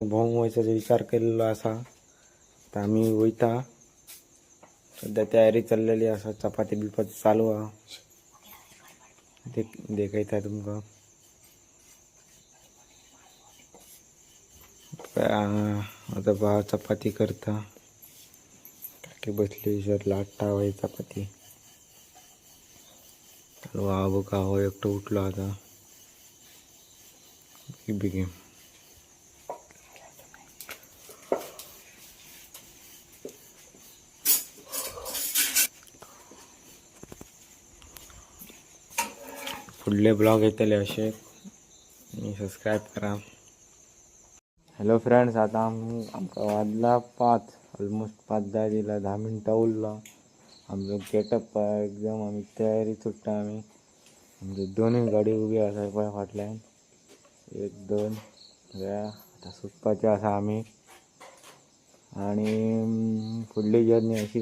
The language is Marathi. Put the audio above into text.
भोंग व्हायचा विचार केलेला असा तर आम्ही वयता सध्या तयारी चाललेली असा चपाती बिपाती चालू हा देखायचा तुमका आता बा चपाती करता काकी बसली सर लाटता वय चपाती चालू हा बघा हो एकटं उठलो आता बिगी पुढले ब्लॉग येतले असे आणि सबस्क्राईब करा. हॅलो फ्रेंड्स, आता आमका वाजला 5 ऑलमोस्ट 5:10 दिला 10 मिनटं उरला आमचं गेटअप एकदम आम्ही तयारी सुट्टा आम्ही म्हणजे दोन्ही गाडी उभी असा पाय फाटल्यान 1-2 आता सुटपाचे असा आम्ही आणि पुढली जर्नी अशी